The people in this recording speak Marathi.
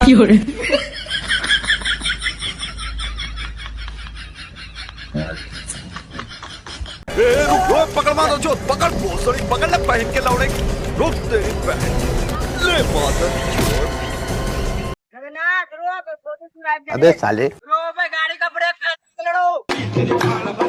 有人， पकड़ मारो जो पकड़ भोसड़ी पकड़ ले पहन के लौड़े रुक तेरी बहन ले माता जगन्नाथ रोक अबे साले रो भाई गाड़ी का ब्रेक लड़ो